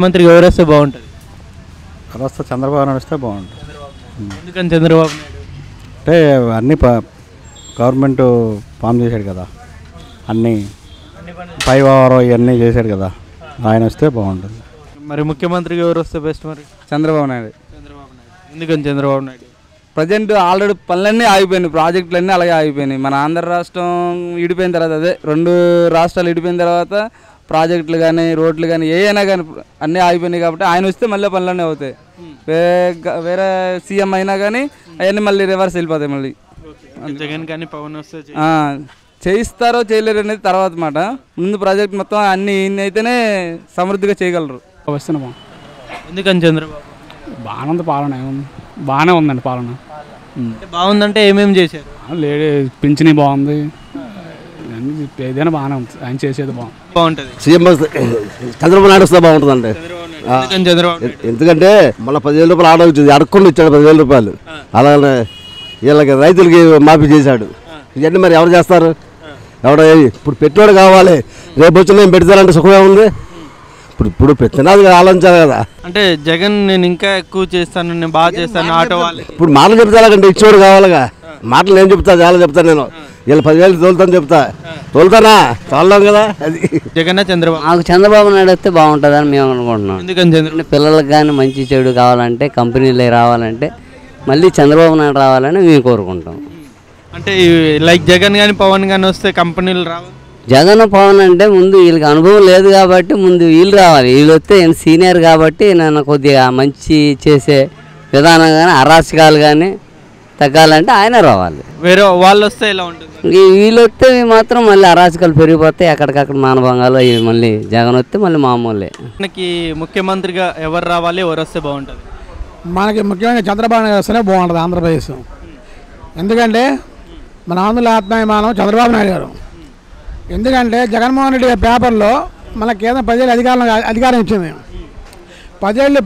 మంత్రికి ఎవరు వస్తే బాగుంటుంది? వస్తే చంద్రబాబు నాయుడు వస్తే బాగుంటుంది. ఎందుకని చంద్రబాబు నాయుడు? అంటే అన్నీ గవర్నమెంట్ ఫామ్ చేశాడు కదా, అన్నీ పైవారం ఇవన్నీ చేశాడు కదా, ఆయన వస్తే బాగుంటుంది. మరి ముఖ్యమంత్రికి ఎవరు వస్తే బెస్ట్? మరి చంద్రబాబు నాయుడు. ఎందుకని చంద్రబాబు నాయుడు? ప్రజెంట్ ఆల్రెడీ పనులన్నీ ఆగిపోయినాయి, ప్రాజెక్టులన్నీ అలాగే ఆగిపోయినాయి. మన ఆంధ్ర రాష్ట్రం విడిపోయిన తర్వాత, అదే 2 రాష్ట్రాలు విడిపోయిన తర్వాత ప్రాజెక్టులు కానీ రోడ్లు కానీ ఏమైనా కానీ అన్నీ ఆగిపోయినాయి. కాబట్టి ఆయన వస్తే మళ్ళీ పనులన్నీ అవుతాయి. వేరే సీఎం అయినా కానీ అవన్నీ మళ్ళీ రివర్స్ వెళ్ళిపోతాయి. మళ్ళీ జగన్ కానీ పవన్ వస్తే చేయిస్తారో చేయలేరు అనేది తర్వాత మాట. ముందు ప్రాజెక్ట్ మొత్తం అన్నీ అయితేనే సమృద్ధిగా చేయగలరు. వస్తున్నామా? ఎందుకని చంద్రబాబు? బాగానే ఉంది పాలన, బాగానే ఉందండి పాలన. బాగుందంటే ఏమేమి చేశారు? లేడీ పింఛనీ బాగుంది, ఏదైనా బాగానే ఉంది, ఆయన చేసేది బాగుంటుంది. సీఎం చంద్రబాబు నాయుడు వస్తే బాగుంటుందండి. ఎందుకంటే మళ్ళీ 10,000 రూపాయలు ఆర్డర్ వచ్చింది, అడగకుండా ఇచ్చాడు 10,000 రూపాయలు. అలాగే వీళ్ళకి రైతులకి మాఫీ చేశాడు. ఇవన్నీ మరి ఎవరు చేస్తారు? ఎవడో ఇప్పుడు పెట్టినోడు కావాలి, రేపు వచ్చి నేను పెడతానంటే సుఖమే ఉంది. ఇప్పుడు పెట్టినది ఆలోచించాలి కదా. అంటే జగన్ నేను ఇంకా ఎక్కువ చేస్తాను, నేను బాగా చేస్తాను ఆటో వాళ్ళు ఇప్పుడు మాటలు చెప్తానంటే ఇచ్చేవాడు కావాలిగా. మాటలు నేను చెప్తా, చాలా చెప్తాను నేను. వీళ్ళు 10,000 తోలుతాను చెప్తా, తోలుతానా? తోలలేం కదా. అది జగన్ చంద్రబాబు. మాకు చంద్రబాబు నాయుడు వస్తే బాగుంటుందని మేము అనుకుంటున్నాం. ఎందుకని? పిల్లలకు కానీ మంచి చెడు కావాలంటే, కంపెనీలు రావాలంటే మళ్ళీ చంద్రబాబు నాయుడు రావాలని మేము కోరుకుంటాం. అంటే లైక్ జగన్ కానీ పవన్ కానీ వస్తే కంపెనీలు రావాలి. జగన్ పవన్ అంటే ముందు వీళ్ళకి అనుభవం లేదు కాబట్టి ముందు వీళ్ళు రావాలి. వీళ్ళు వస్తే సీనియర్ కాబట్టి నన్ను కొద్దిగా మంచి చేసే విధానం కానీ అరాచకాలు కానీ తగ్గాలంటే ఆయన రావాలి. వేరే వాళ్ళు వస్తే ఎలా ఉంటుంది? వీళ్ళు వస్తే మాత్రం మళ్ళీ అరాచకాలు పెరిగిపోతాయి, ఎక్కడికక్కడ మానభంగాలు అవి. మళ్ళీ జగన్ వస్తే మళ్ళీ మామూలే. మనకి ముఖ్యమంత్రిగా ఎవరు రావాలి, ఎవరు వస్తే బాగుంటుంది? మనకి ముఖ్యంగా చంద్రబాబు నాయుడు వస్తేనే బాగుంటుంది ఆంధ్రప్రదేశ్. ఎందుకంటే మన ఆంధ్రుల ఆత్మాభిమానం చంద్రబాబు నాయుడు గారు. ఎందుకంటే జగన్మోహన్ రెడ్డి గారి పేపర్లో మన కేంద్ర 10 ఏళ్ళు అధికారం ఇచ్చింది. 10 ఏళ్ళు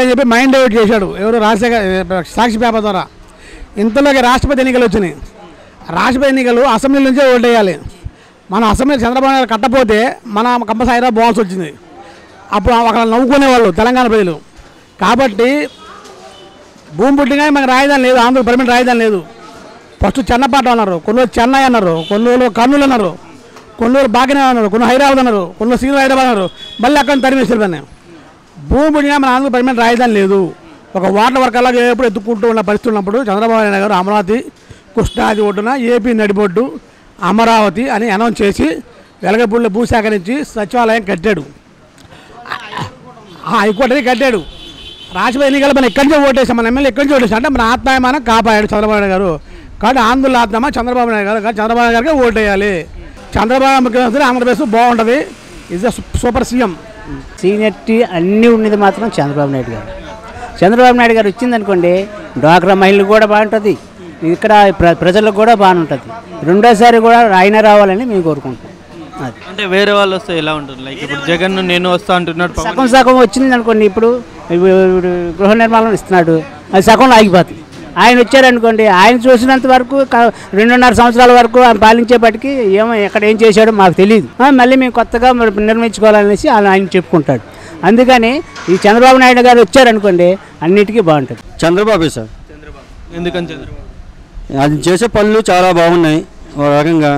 అని చెప్పి మైండ్ డైవర్ట్ చేశాడు ఎవరు? రాజశేఖర్ సాక్షి పేపర్ ద్వారా. ఇంతలోకి రాష్ట్రపతి ఎన్నికలు వచ్చినాయి. రాష్ట్రపతి ఎన్నికలు అసెంబ్లీ నుంచే ఓటేయాలి. మన అసెంబ్లీ చంద్రబాబు నాయుడు కట్టపోతే మన కంపల్సరీ హైదరాబాద్ పోవాల్సి వచ్చింది. అప్పుడు అక్కడ నవ్వుకునేవాళ్ళు తెలంగాణ ప్రజలు. కాబట్టి భూమి పుట్టిగా మనకు రాజధాని లేదు, ఆంధ్ర పర్మనెంట్ రాజధాని లేదు. ఫస్ట్ చెన్నపాటం అన్నారు, కొన్ని రోజులు చెన్నై అన్నారు, కొన్ని రోజులు కర్నూలు అన్నారు, కొన్ని రోజులు బాగానే అన్నారు, కొన్ని హైదరాబాద్ అన్నారు, కొన్ని రోజులు శ్రీనగర్ హైదరాబాద్ అన్నారు. మళ్ళీ అక్కడ తరిమేసారు. భూమి పుట్టిగా మన ఆంధ్ర పర్మనెంట్ రాజధాని లేదు. ఒక వాటర్ వర్క్ అలాగే ఎప్పుడు ఎత్తుకుంటూ ఉన్న పరిస్థితి ఉన్నప్పుడు చంద్రబాబు నాయుడు గారు అమరావతి కృష్ణాది ఒడ్డున ఏపీ నడిబొడ్డు అమరావతి అని అనౌన్స్ చేసి వెలగపూడిలో భూసేకరించి సచివాలయం కట్టాడు, హైకోర్టుని కట్టాడు. రాష్ట్రపతి ఎన్నికలు మనం ఎక్కడి నుంచి ఓటేసాం, మన ఎమ్మెల్యే ఎక్కడి నుంచి ఓటేసాం అంటే మన ఆత్మాభిమానం కాపాడాడు చంద్రబాబు నాయుడు గారు. కాబట్టి ఆంధ్రుల ఆత్మ చంద్రబాబు నాయుడు గారు, చంద్రబాబు నాయుడు గారికి ఓటేయాలి. చంద్రబాబు ముఖ్యమంత్రి ఆంధ్రప్రదేశ్ బాగుంటుంది. Is the super CM. Seniority అన్నీ ఉన్నది మాత్రం చంద్రబాబు నాయుడు గారు. చంద్రబాబు నాయుడు గారు వచ్చిందనుకోండి, డ్వాక్రా మహిళలు కూడా బాగుంటుంది, ఇక్కడ ప్రజలకు కూడా బాగుంటుంది. రెండోసారి కూడా ఆయన రావాలని మేము కోరుకుంటాం. అంటే వేరే వాళ్ళు వస్తే ఎలా ఉంటుంది? లైక్ ఇప్పుడు జగన్ నేను వస్తా అంటున్నాడు, సగం వచ్చింది అనుకోండి. ఇప్పుడు గృహ నిర్మాణం ఇస్తున్నాడు, అది సగంలో ఆగిపోతుంది. ఆయన వచ్చారనుకోండి, ఆయన చూసినంత వరకు 2.5 సంవత్సరాల వరకు ఆయన పాలించేపటికి ఎక్కడ ఏం చేశాడో మాకు తెలియదు. మళ్ళీ మేము కొత్తగా నిర్మించుకోవాలనేసి ఆయన చెప్పుకుంటాడు. అందుకని ఈ చంద్రబాబు నాయుడు గారు వచ్చారనుకోండి అన్నిటికీ బాగుంటుంది. చంద్రబాబు సార్. ఎందుకని చంద్రబాబు? అది చేసే పనులు చాలా బాగున్నాయి ఒక రకంగా.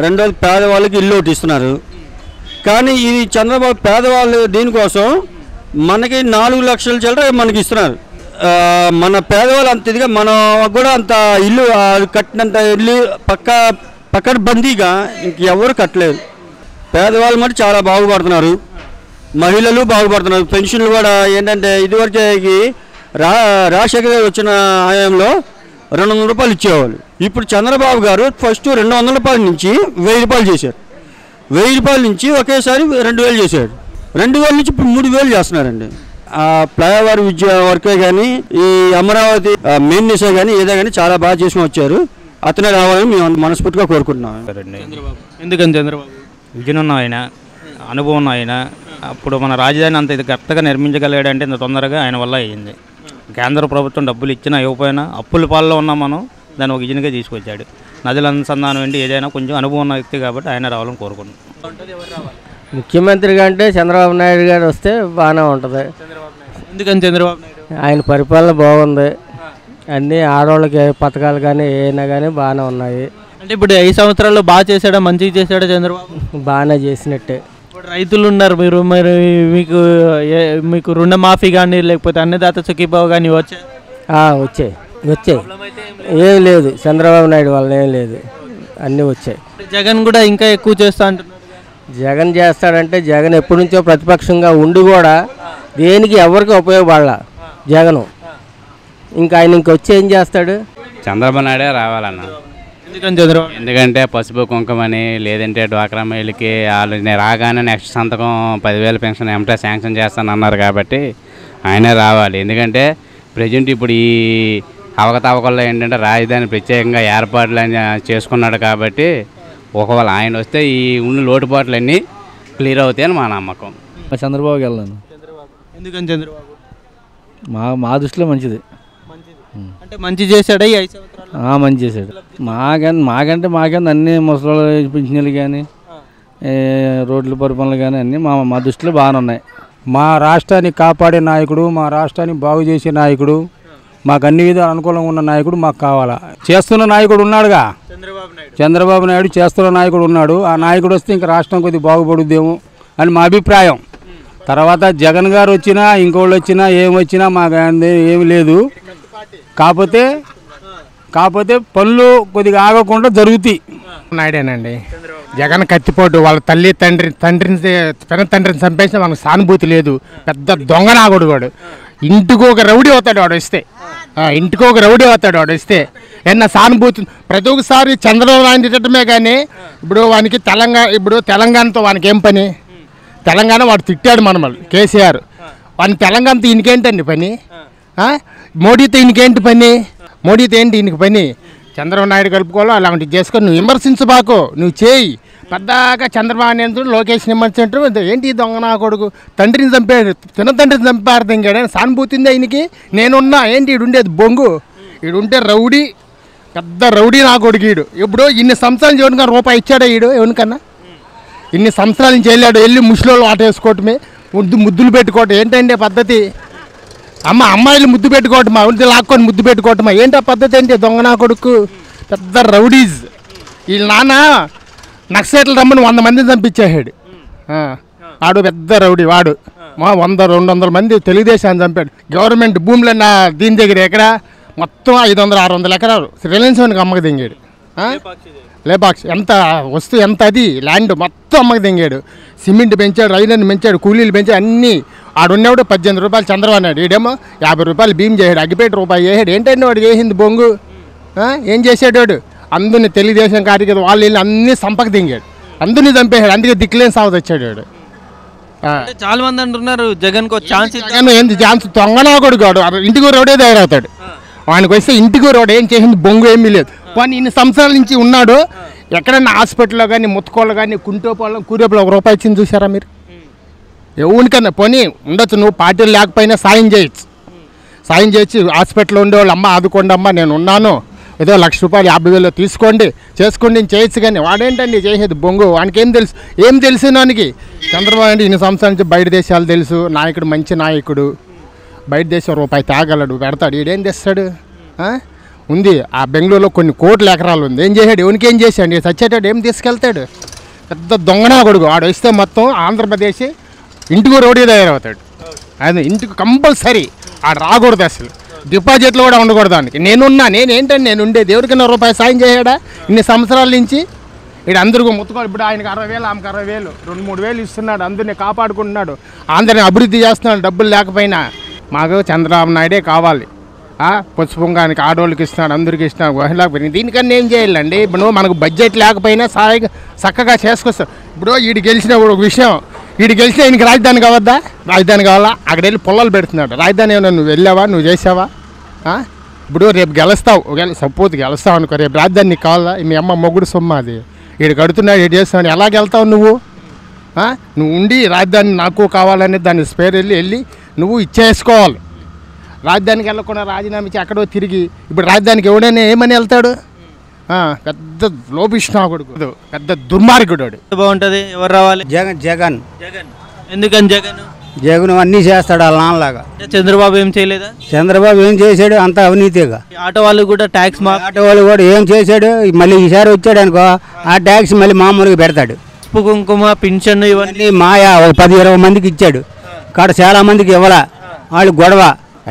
రెండోది పేదవాళ్ళకి ఇల్లు ఒకటి ఇస్తున్నారు. కానీ ఈ చంద్రబాబు పేదవాళ్ళు దీనికోసం మనకి 4 లక్షల చిల్లర మనకి ఇస్తున్నారు. మన పేదవాళ్ళు అంత ఇదిగా మనం కూడా అంత ఇల్లు కట్టినంత ఇల్లు పక్కన బందీగా ఇంకెవరు కట్టలేదు. పేదవాళ్ళు మటు చాలా బాగుపడుతున్నారు, మహిళలు బాగుపడుతున్నారు. పెన్షన్లు కూడా ఏంటంటే ఇదివరకు రాజశేఖర గారు వచ్చిన ఆయంలో 200 రూపాయలు ఇచ్చేవాళ్ళు. ఇప్పుడు చంద్రబాబు గారు ఫస్ట్ 200 రూపాయల నుంచి 1000 రూపాయలు చేశారు. 1000 రూపాయల నుంచి ఒకేసారి 2000 చేశాడు. 2000 నుంచి ఇప్పుడు 3000 చేస్తున్నారండి. ఆ ఫ్లైఓవర్ విద్య వర్కే కానీ, ఈ అమరావతి మెయిన్నెస్ కానీ ఏదో కానీ చాలా బాగా చేసుకుని వచ్చారు. అతనే రావాలని మేము మనస్ఫూర్తిగా కోరుకుంటున్నాం. ఎందుకని చంద్రబాబు? విజన్ ఉన్న ఆయన, అనుభవం ఉన్న ఆయన. అప్పుడు మన రాజధాని అంత ఇది కరెక్ట్గా నిర్మించగలిగాడంటే ఇంత తొందరగా ఆయన వల్ల అయ్యింది. కేంద్ర ప్రభుత్వం డబ్బులు ఇచ్చినా ఇవ్వకపోయినా అప్పుల పాలలో ఉన్నాం మనం, దాన్ని ఒక విజన్గా తీసుకొచ్చాడు. నదుల అనుసంధానం ఏంటి ఏదైనా కొంచెం అనుభవం ఉన్న వ్యక్తి కాబట్టి ఆయన రావాలని కోరుకుంటున్నాం. ముఖ్యమంత్రిగా అంటే చంద్రబాబు నాయుడు గారు వస్తే బాగానే ఉంటుంది. ఎందుకని చంద్రబాబు నాయుడు? ఆయన పరిపాలన బాగుంది, అన్నీ ఆడవాళ్ళకి పథకాలు కానీ ఏమైనా కానీ బాగానే ఉన్నాయి. అంటే ఇప్పుడు 5 సంవత్సరాల్లో బాగా చేశాడా, మంచిగా చేశాడా చంద్రబాబు? బాగానే చేసినట్టే. ఇప్పుడు రైతులు ఉన్నారు, మరి మీకు రుణమాఫీ కానీ లేకపోతే అన్నదాత సుఖీభావ కానీ వచ్చాయి? వచ్చాయి ఏం లేదు, చంద్రబాబు నాయుడు వల్ల ఏం లేదు, అన్నీ వచ్చాయి. జగన్ కూడా ఇంకా ఎక్కువ చేస్తా అంటున్నారు. జగన్ చేస్తాడంటే జగన్ ఎప్పటి నుంచో ప్రతిపక్షంగా ఉండి కూడా దేనికి ఎవరికి ఉపయోగపడాల జగను. ఇంకా ఆయన ఇంకొచ్చి ఏం చేస్తాడు? చంద్రబాబు నాయుడే రావాలన్న. ఎందుకని చంద్రబాబు? ఎందుకంటే పసుపు కుంకుమని లేదంటే డ్వాక్రా మహిళకి వాళ్ళు రాగానే నెక్స్ట్ సంతకం 10,000 పెన్షన్ ఏమిటో శాంక్షన్ చేస్తానన్నారు కాబట్టి ఆయనే రావాలి. ఎందుకంటే ప్రజెంట్ ఇప్పుడు ఈ అవకతవకల్లో ఏంటంటే రాజధాని ప్రత్యేకంగా ఏర్పాట్లు చేసుకున్నాడు కాబట్టి ఒకవేళ ఆయన వస్తే ఈ ఉన్న లోటుపాట్లన్నీ క్లియర్ అవుతాయని మా నమ్మకం. చంద్రబాబుకి వెళ్ళాను. ఎందుకని చంద్రబాబు? మా దృష్టిలో మంచిది. అంటే మంచి చేశాడా ఈ 5 సంవత్సరాలు? మంచి చేశాడు. మాకంటే అన్ని ముసలి పింఛన్లు కానీ రోడ్ల పరిపాలనలు కానీ అన్నీ మా దృష్టిలో బాగానే ఉన్నాయి. మా రాష్ట్రాన్ని కాపాడే నాయకుడు, మా రాష్ట్రాన్ని బాగు చేసే నాయకుడు, మాకు అన్ని విధాలు అనుకూలంగా ఉన్న నాయకుడు మాకు కావాలా. చేస్తున్న నాయకుడు ఉన్నాడుగా, చంద్రబాబు నాయుడు చేస్తున్న నాయకుడు ఉన్నాడు. ఆ నాయకుడు వస్తే ఇంకా రాష్ట్రం కొద్దిగా బాగుపడుద్దేమో అని మా అభిప్రాయం. తర్వాత జగన్ గారు వచ్చినా ఇంకోళ్ళు వచ్చినా ఏమొచ్చినా మాకు ఏమి లేదు. కాకపోతే పనులు కొద్దిగా ఆగకుండా జరుగుతాయి. నాయుడేనండి. జగన్ కత్తిపోటు వాళ్ళ తండ్రిని చంపేసిన మనకు సానుభూతి లేదు. పెద్ద దొంగ నాగుడు వాడు. ఇంటికి ఒక రౌడీ అవుతాడు వాడు వస్తే. ఏమన్నా సానుభూతి ప్రతి ఒక్కసారి చంద్రబాబు నాయుడు తిట్టడమే కానీ ఇప్పుడు వానికి తెలంగాణతో వానికి ఏం పని? తెలంగాణ వాడు తిట్టాడు మనమల్ని కేసీఆర్. వాని తెలంగాణతో ఈయనకేంటండి పని? మోడీతో ఈయనకేంటి పని? మోడీతో ఏంటి ఈయనకి పని? చంద్రబాబు నాయుడు కలుపుకోవాలో అలాంటివి చేసుకొని నువ్వు విమర్శించబాకు, నువ్వు చేయి. పెద్దగా చంద్రబాబు నాయుడు లోకేష్ విమర్శించడం ఏంటి? దొంగ నా కొడుకు తండ్రిని చంపాడు, తండ్రిని చంపారు ఇంకాడు సానుభూతి ఉంది ఆయనకి. నేనున్నా ఏంటి ఈడుండేది బొంగు, ఈడుంటే రౌడీ, పెద్ద రౌడీ నా కొడుకు ఈడు. ఇప్పుడు ఇన్ని సంవత్సరాలు ఎవరికన్నా రూపాయి ఇచ్చాడా ఈడు? ఎవరికన్నా ఇన్ని సంవత్సరాల నుంచి వెళ్ళి ముసలోళ్ళు ఆట వేసుకోవటమే, ముద్దులు పెట్టుకోవటం ఏంటంటే పద్ధతి? అమ్మాయిలు ముద్దు పెట్టుకోవటమా, ఉంటే లాక్కొని ముద్దు పెట్టుకోవటమా? ఏంటి ఆ పద్ధతి? ఏంటి దొంగ నా కొడుకు, పెద్ద రౌడీస్. వీళ్ళ నాన్న నక్సైట్లు రమ్మని 100 మందిని చంపించేసాడు. ఆడు పెద్ద రౌడీ వాడు. 100-200 మంది తెలుగుదేశాన్ని చంపాడు. గవర్నమెంట్ భూములు దీని దగ్గర ఎక్కడ మొత్తం 500-600 ఎకరాలు రిలయన్స్ వానికి అమ్మకి దింగాడు. లేపాక్షి ఎంత వస్తువు ఎంత అది ల్యాండ్ మొత్తం అమ్మకి దింగాడు. సిమెంట్ పెంచాడు, రైలను పెంచాడు, కూలీలు పెంచాడు, అన్నీ. ఆడున్నవాడు 18 రూపాయలు చంద్రబాబు నాయుడు. ఈడేమో 50 రూపాయలు భీమ్ చేశాడు, అగ్గిపేట రూపాయి చేసాడు. ఏంటంటే వాడు చేసింది బొంగు? ఏం చేశాడు వాడు? అందరినీ తెలుగుదేశం కార్యకర్తలు వాళ్ళు వీళ్ళు అన్నీ సంపక దింగాడు, అందరినీ చంపేశాడు. అందుకే దిక్కులేని సాగు తెచ్చాడు వాడు. చాలా మంది అంటున్నారు జగన్ ఛాన్స్. ఏంది ఛాన్స్? దొంగనా కొడుకు ఇంటికి రోడే తయారవుతాడు. వానికి వస్తే ఇంటికి రోడ్ ఏం చేసింది బొంగు ఏమీ లేదు. కానీ ఇన్ని సంవత్సరాల నుంచి ఉన్నాడు. ఎక్కడైనా హాస్పిటల్లో కానీ ముత్తుకోళ్ళు కానీ కుంటోపాళ్ళం కూరేపులో 1 రూపాయి ఇచ్చింది చూసారా మీరు? ఎవరికన్నా పోనీ ఉండొచ్చు, నువ్వు పార్టీలు లేకపోయినా సాయం చేయొచ్చు. హాస్పిటల్లో ఉండేవాళ్ళు అమ్మ ఆదుకోండి అమ్మ నేను ఉన్నాను, ఏదో 1,00,000 రూపాయలు 50,000 తీసుకోండి చేసుకోండి నేను చేయొచ్చు. కానీ వాడేంటండి చేసేది బొంగు? వానికి ఏం తెలుసు నానికి? చంద్రబాబు నాయుడు ఇన్ని సంవత్సరాల నుంచి బయట దేశాలు తెలుసు, నాయకుడు మంచి నాయకుడు, బయట దేశం రూపాయి తాగలడు, పెడతాడు. ఈడేం తెస్తాడు? ఉంది ఆ బెంగళూరులో కొన్ని కోట్ల ఎకరాలు ఉంది. ఏం చేశాడు? ఎవరికి ఏం చేశాడు? చచ్చేటాడు ఏం తీసుకెళ్తాడు? పెద్ద దొంగనా కొడుకు ఆడు. వస్తే మొత్తం ఆంధ్రప్రదేశ్ ఇంటికి రోడ్డు తయారవుతాడు. అది ఇంటికి కంపల్సరీ ఆడు రాకూడదు, అసలు డిపాజిట్లు కూడా ఉండకూడదు. దానికి నేనేంటండి నేను ఉండేది? ఎవరికైనా రూపాయి సాయం చేశాడా ఇన్ని సంవత్సరాల నుంచి? ఇక్కడ అందరికీ ముత్తుకోవాలి. ఇప్పుడు ఆయనకు 60,000 ఆమెకు 60,000 2-3 వేలు ఇస్తున్నాడు, అందరినీ కాపాడుకుంటున్నాడు, అందరిని అభివృద్ధి చేస్తున్నాడు. డబ్బులు లేకపోయినా మాకు చంద్రబాబు నాయుడే కావాలి. పసుపుంగానికి ఆడవాళ్ళకి ఇస్తున్నాడు, అందరికీ ఇస్తున్నాడు, మహిళలకు. దీనికన్నా ఏం చేయాలండి? ఇప్పుడు మనకు బడ్జెట్ లేకపోయినా సాయిగా చక్కగా చేసుకొస్తాం. ఇప్పుడు వీడు గెలిచిన ఒక విషయం, వీడు గెలిచిన ఆయనకి రాజధాని కావద్దా? రాజధాని కావాలా? అక్కడ వెళ్ళి పొలాలు పెడుతున్నాడు. రాజధాని ఏమన్నా నువ్వు వెళ్ళావా? నువ్వు చేసావా? ఇప్పుడు రేపు గెలుస్తావు, సపోజ్ గెలుస్తావు అనుకో, రేపు రాజధాని నీకు కావాలా? మీ అమ్మ మొగుడు సొమ్మ అది. వీడు కడుతున్నాడు, వీడు చేస్తున్నాడు, ఎలా గెలుతావు నువ్వు? నువ్వు ఉండి రాజధాని నాకు కావాలని దాని స్పేర్ వెళ్ళి నువ్వు ఇచ్చేసుకోవాలి. రాజధానికి వెళ్ళకుండా రాజీనామా ఇచ్చి ఎక్కడో తిరిగి ఇప్పుడు రాజధానికి ఎవడైనా ఏమని వెళ్తాడు? పెద్ద లోపిష్ణ కొడుకు, పెద్ద దుర్మార్గుడు. బాగుంటుంది. ఎవరు రావాలి? జగన్ జగన్ జగన్. ఎందుకని జగన్? జగన్ అన్నీ చేస్తాడు వాళ్ళ నాన్నలాగా. చంద్రబాబు ఏం చేయలేదా? చంద్రబాబు ఏం చేశాడు? అంత అవినీతిగా. ఆటో వాళ్ళు కూడా ట్యాక్స్ ఆటో వాళ్ళు కూడా ఏం చేశాడు? మళ్ళీ ఈసారి వచ్చాడు అనుకో ఆ ట్యాక్స్ మళ్ళీ మామూలుగా పెడతాడు. పసుపు కుంకుమ పింఛన్ ఇవన్నీ మాయా ఒక 10-20 మందికి ఇచ్చాడు. కాడ చాలా మందికి ఇవ్వాలా, వాళ్ళు గొడవ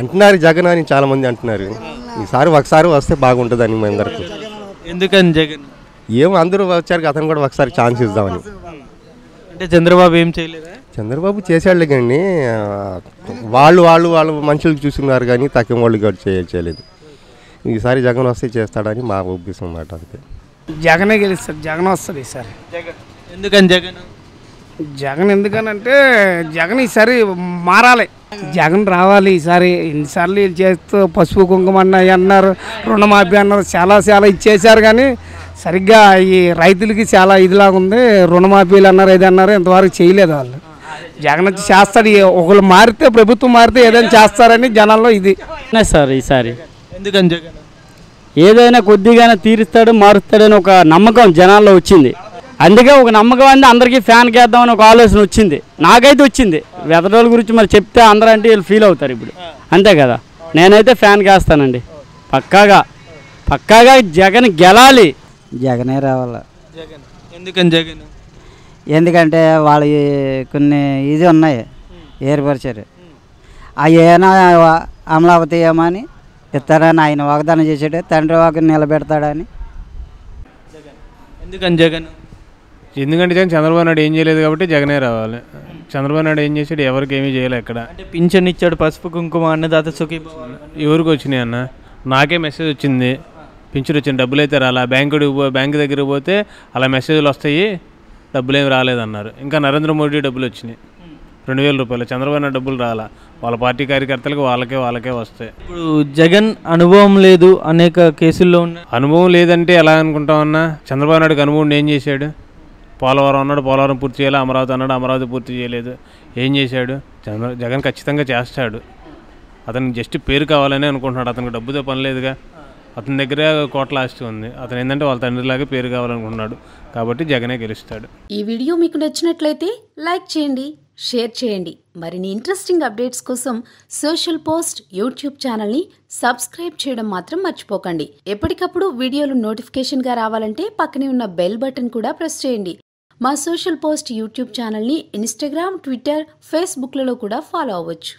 అంటున్నారు. జగన్ అని చాలా మంది అంటున్నారు. ఈసారి ఒకసారి వస్తే బాగుంటుందని మేము అందరికి. ఎందుకని జగన్? ఏమో అందరూ వచ్చారు, అతను కూడా ఒకసారి ఛాన్స్ ఇద్దామని. అంటే చంద్రబాబు ఏం చేయలేదా? చంద్రబాబు చేసాడులే కానీ వాళ్ళు మనుషులకు చూస్తున్నారు కానీ తక్కువ వాళ్ళు కూడా చేయలేదు. ఈసారి జగన్ వస్తే చేస్తాడని మా ఉద్దేశం అన్నమాట. అంతే. జగనే గెలుస్తాడు. జగన్ వస్తుంది ఈసారి. ఎందుకని జగన్? జగన్ ఎందుకనంటే జగన్ ఈసారి మారాలి. జగన్ రావాలి ఈసారి. ఎన్నిసార్లు వీళ్ళు చేస్తూ పసుపు కుంకుమ అన్నారు, రుణమాఫీ అన్నారు, చాలా ఇచ్చేసారు కానీ సరిగ్గా ఈ రైతులకి చాలా ఇదిలాగా ఉంది. రుణమాఫీలు అన్నారు, ఇది అన్నారు, ఇంతవరకు చేయలేదు వాళ్ళు. జగన్ వచ్చి చేస్తాడు. ఒకళ్ళు మారితే, ప్రభుత్వం మారితే ఏదైనా చేస్తారని జనాల్లో ఇది సార్ ఈసారి. ఎందుకని జగన్? ఏదైనా కొద్దిగానే తీరుస్తాడు, మారుస్తాడని ఒక నమ్మకం జనాల్లో వచ్చింది. అందుకే ఒక నమ్మకం అంది అందరికీ ఫ్యాన్కి వేద్దామని ఒక ఆలోచన వచ్చింది. నాకైతే వచ్చింది. వెదరోళ్ళ గురించి మరి చెప్తే అందరూ అంటే వీళ్ళు ఫీల్ అవుతారు ఇప్పుడు. అంతే కదా. నేనైతే ఫ్యాన్కి వేస్తానండి. పక్కాగా జగన్ గెలాలి. జగనే రావాలి. జగన్. ఎందుకని జగన్? ఎందుకంటే వాళ్ళు కొన్ని ఇది ఉన్నాయి ఏర్పరిచారు. అవి ఏమైనా అమలావతి ఏమని ఇస్తారని ఆయన వాగ్దానం చేసాడు. తండ్రి వాకు నిలబెడతాడని. ఎందుకని జగన్? ఎందుకంటే చంద్రబాబు నాయుడు ఏం చేయలేదు కాబట్టి జగనే రావాలి. చంద్రబాబు నాయుడు ఏం చేసాడు? ఎవరికి ఏమీ చేయలేదు. ఎక్కడ అంటే పింఛన్ ఇచ్చాడు, పసుపు కుంకుమ, అన్నదాత సుఖీభవ. ఎవరికి వచ్చినాయి అన్న? నాకే మెసేజ్ వచ్చింది, పింఛన్ వచ్చింది, డబ్బులు అయితే రాలా. బ్యాంకు దగ్గరికి పోతే అలా మెసేజ్లు వస్తాయి, డబ్బులు ఏమి రాలేదన్నారు. ఇంకా నరేంద్ర మోడీ డబ్బులు వచ్చినాయి 2000 రూపాయలు. చంద్రబాబు నాయుడు డబ్బులు రాలా. వాళ్ళ పార్టీ కార్యకర్తలకు వాళ్ళకే వస్తాయి. ఇప్పుడు జగన్ అనుభవం లేదు, అనేక కేసుల్లో ఉన్నాయి. అనుభవం లేదంటే ఎలా అనుకుంటామన్నా? చంద్రబాబు నాయుడుకి అనుభవం ఏం చేశాడు? పోలవరం అన్నాడు, పోలవరం పూర్తి చేయాలి. అమరావతి అన్నాడు, అమరావతి పూర్తి చేయలేదు. ఏం చేశాడు? జగన్ ఖచ్చితంగా చేస్తాడు. అతనికి జస్ట్ పేరు కావాలని అనుకుంటున్నాడు. అతనికి డబ్బుతో పని లేదుగా. అతని దగ్గర కోట్ల ఆస్తి ఉంది. అతను ఏంటంటే వాళ్ళ తండ్రిలాగా పేరు కావాలనుకుంటున్నాడు. కాబట్టి జగనే గెలుస్తాడు. ఈ వీడియో మీకు నచ్చినట్లయితే లైక్ చేయండి, షేర్ చేయండి. మరిన్ని ఇంట్రెస్టింగ్ అప్డేట్స్ కోసం సోషల్ పోస్ట్ యూట్యూబ్ ఛానల్ని సబ్స్క్రైబ్ చేయడం మాత్రం మర్చిపోకండి. ఎప్పటికప్పుడు వీడియోలు నోటిఫికేషన్గా రావాలంటే పక్కనే ఉన్న బెల్ బటన్ కూడా ప్రెస్ చేయండి. మా సోషల్ పోస్ట్ యూట్యూబ్ ఛానల్ని ఇన్స్టాగ్రామ్, ట్విట్టర్, ఫేస్బుక్లలో కూడా ఫాలో అవ్వచ్చు.